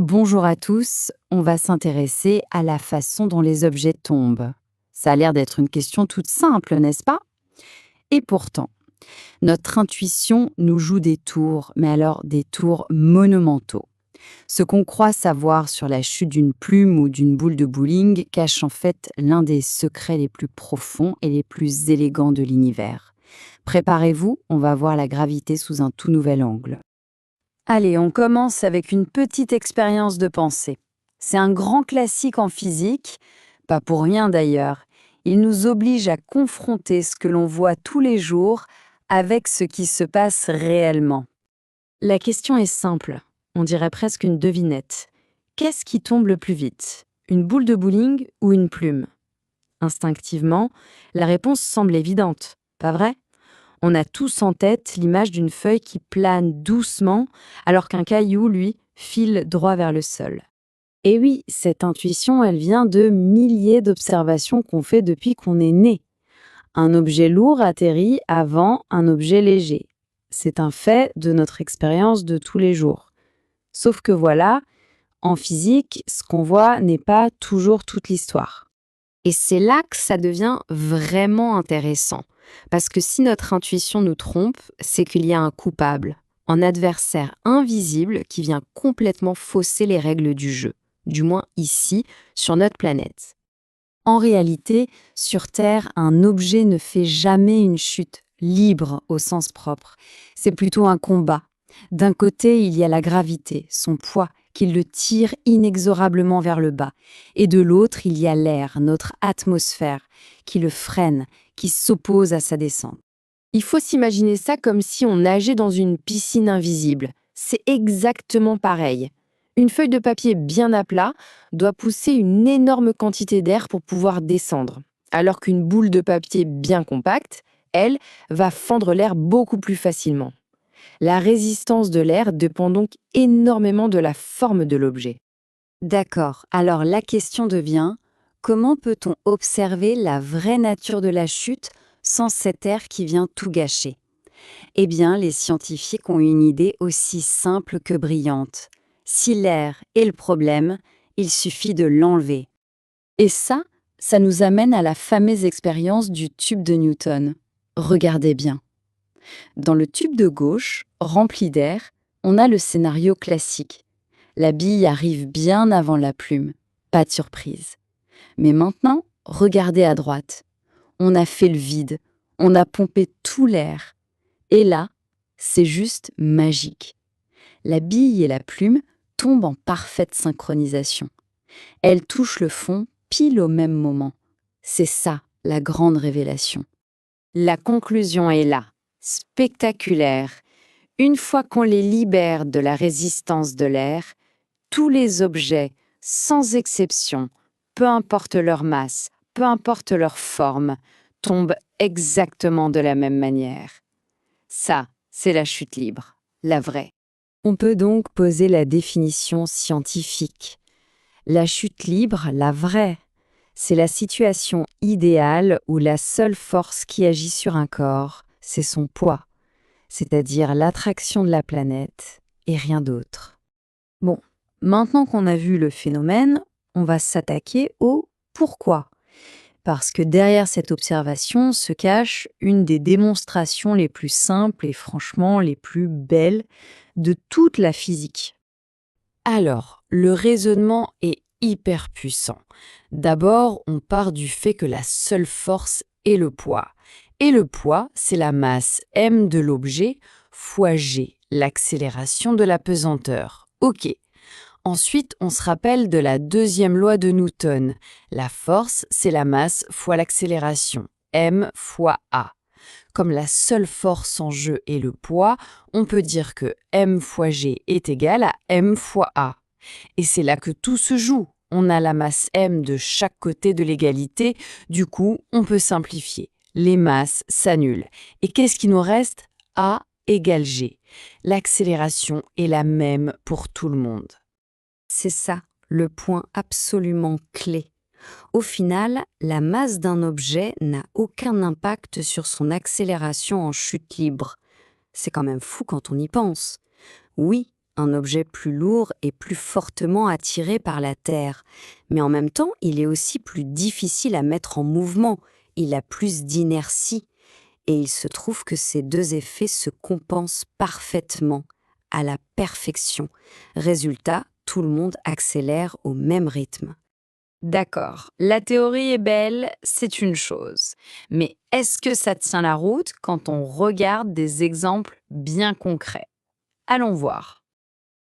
Bonjour à tous, on va s'intéresser à la façon dont les objets tombent. Ça a l'air d'être une question toute simple, n'est-ce pas? Et pourtant, notre intuition nous joue des tours, mais alors des tours monumentaux. Ce qu'on croit savoir sur la chute d'une plume ou d'une boule de bowling cache en fait l'un des secrets les plus profonds et les plus élégants de l'univers. Préparez-vous, on va voir la gravité sous un tout nouvel angle. Allez, on commence avec une petite expérience de pensée. C'est un grand classique en physique, pas pour rien d'ailleurs. Il nous oblige à confronter ce que l'on voit tous les jours avec ce qui se passe réellement. La question est simple, on dirait presque une devinette. Qu'est-ce qui tombe le plus vite? Une boule de bowling ou une plume? Instinctivement, la réponse semble évidente, pas vrai? On a tous en tête l'image d'une feuille qui plane doucement, alors qu'un caillou, lui, file droit vers le sol. Et oui, cette intuition, elle vient de milliers d'observations qu'on fait depuis qu'on est né. Un objet lourd atterrit avant un objet léger. C'est un fait de notre expérience de tous les jours. Sauf que voilà, en physique, ce qu'on voit n'est pas toujours toute l'histoire. Et c'est là que ça devient vraiment intéressant. Parce que si notre intuition nous trompe, c'est qu'il y a un coupable, un adversaire invisible qui vient complètement fausser les règles du jeu, du moins ici, sur notre planète. En réalité, sur Terre, un objet ne fait jamais une chute libre au sens propre. C'est plutôt un combat. D'un côté, il y a la gravité, son poids, qui le tire inexorablement vers le bas. Et de l'autre, il y a l'air, notre atmosphère, qui le freine, qui s'oppose à sa descente. Il faut s'imaginer ça comme si on nageait dans une piscine invisible. C'est exactement pareil. Une feuille de papier bien à plat doit pousser une énorme quantité d'air pour pouvoir descendre, alors qu'une boule de papier bien compacte, elle, va fendre l'air beaucoup plus facilement. La résistance de l'air dépend donc énormément de la forme de l'objet. D'accord, alors la question devient, comment peut-on observer la vraie nature de la chute sans cet air qui vient tout gâcher? Eh bien, les scientifiques ont une idée aussi simple que brillante. Si l'air est le problème, il suffit de l'enlever. Et ça nous amène à la fameuse expérience du tube de Newton. Regardez bien. Dans le tube de gauche, rempli d'air, on a le scénario classique. La bille arrive bien avant la plume. Pas de surprise. Mais maintenant, regardez à droite. On a fait le vide. On a pompé tout l'air. Et là, c'est juste magique. La bille et la plume tombent en parfaite synchronisation. Elles touchent le fond pile au même moment. C'est ça, la grande révélation. La conclusion est là, spectaculaire. Une fois qu'on les libère de la résistance de l'air, tous les objets, sans exception, peu importe leur masse, peu importe leur forme, tombent exactement de la même manière. Ça, c'est la chute libre, la vraie. On peut donc poser la définition scientifique. La chute libre, la vraie, c'est la situation idéale où la seule force qui agit sur un corps, c'est son poids, c'est-à-dire l'attraction de la planète et rien d'autre. Bon, maintenant qu'on a vu le phénomène, on va s'attaquer au pourquoi. Parce que derrière cette observation se cache une des démonstrations les plus simples et franchement les plus belles de toute la physique. Alors, le raisonnement est hyper puissant. D'abord, on part du fait que la seule force est le poids. Et le poids, c'est la masse m de l'objet fois g, l'accélération de la pesanteur. Ok. Ensuite, on se rappelle de la deuxième loi de Newton. La force, c'est la masse fois l'accélération, m fois a. Comme la seule force en jeu est le poids, on peut dire que m fois g est égal à m fois a. Et c'est là que tout se joue. On a la masse m de chaque côté de l'égalité, du coup, on peut simplifier. Les masses s'annulent. Et qu'est-ce qui nous reste? A égale g. L'accélération est la même pour tout le monde. C'est ça, le point absolument clé. Au final, la masse d'un objet n'a aucun impact sur son accélération en chute libre. C'est quand même fou quand on y pense. Oui, Un objet plus lourd est plus fortement attiré par la Terre, mais en même temps, il est aussi plus difficile à mettre en mouvement. Il a plus d'inertie. Et il se trouve que ces deux effets se compensent parfaitement, à la perfection. Résultat, tout le monde accélère au même rythme. D'accord, la théorie est belle, c'est une chose. Mais est-ce que ça tient la route quand on regarde des exemples bien concrets? Allons voir.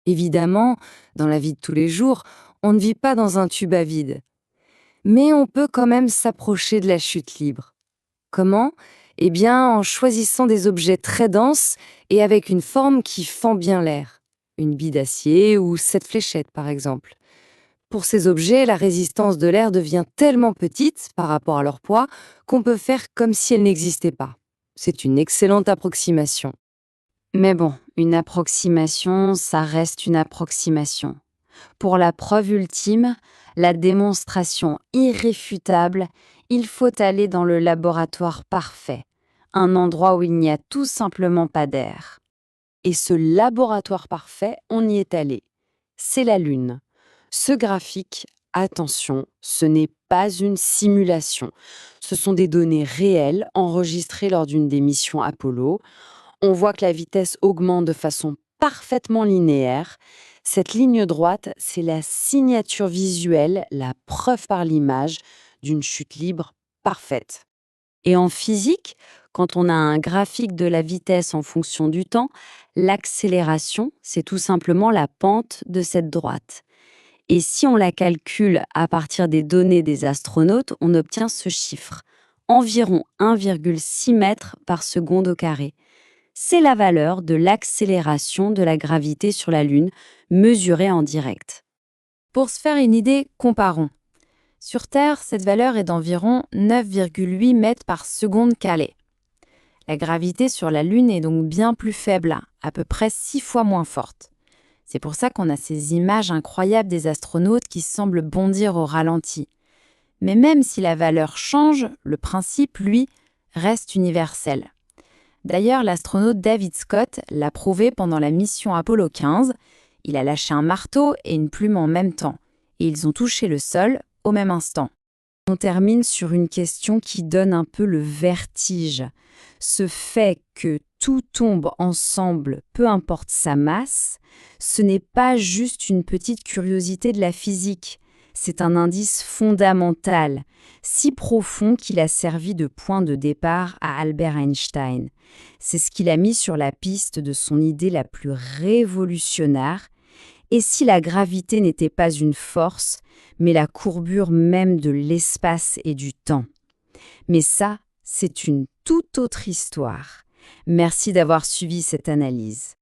Évidemment, dans la vie de tous les jours, on ne vit pas dans un tube à vide. Mais on peut quand même s'approcher de la chute libre. Comment? Eh bien, en choisissant des objets très denses et avec une forme qui fend bien l'air. Une bille d'acier ou cette fléchette, par exemple. Pour ces objets, la résistance de l'air devient tellement petite par rapport à leur poids qu'on peut faire comme si elle n'existait pas. C'est une excellente approximation. Mais bon, une approximation, ça reste une approximation. Pour la preuve ultime, la démonstration irréfutable, il faut aller dans le laboratoire parfait, un endroit où il n'y a tout simplement pas d'air. Et ce laboratoire parfait, on y est allé. C'est la Lune. Ce graphique, attention, ce n'est pas une simulation. Ce sont des données réelles enregistrées lors d'une des missions Apollo. On voit que la vitesse augmente de façon parfaitement linéaire. Cette ligne droite, c'est la signature visuelle, la preuve par l'image d'une chute libre parfaite. Et en physique, quand on a un graphique de la vitesse en fonction du temps, l'accélération, c'est tout simplement la pente de cette droite. Et si on la calcule à partir des données des astronautes, on obtient ce chiffre, environ 1,6 mètres par seconde au carré. C'est la valeur de l'accélération de la gravité sur la Lune, mesurée en direct. Pour se faire une idée, comparons. Sur Terre, cette valeur est d'environ 9,8 mètres par seconde carrée. La gravité sur la Lune est donc bien plus faible, à peu près 6 fois moins forte. C'est pour ça qu'on a ces images incroyables des astronautes qui semblent bondir au ralenti. Mais même si la valeur change, le principe, lui, reste universel. D'ailleurs, l'astronaute David Scott l'a prouvé pendant la mission Apollo 15. Il a lâché un marteau et une plume en même temps, et ils ont touché le sol au même instant. On termine sur une question qui donne un peu le vertige. Ce fait que tout tombe ensemble, peu importe sa masse, ce n'est pas juste une petite curiosité de la physique. C'est un indice fondamental, si profond qu'il a servi de point de départ à Albert Einstein. C'est ce qu'il a mis sur la piste de son idée la plus révolutionnaire. Et si la gravité n'était pas une force, mais la courbure même de l'espace et du temps? Mais ça, c'est une toute autre histoire. Merci d'avoir suivi cette analyse.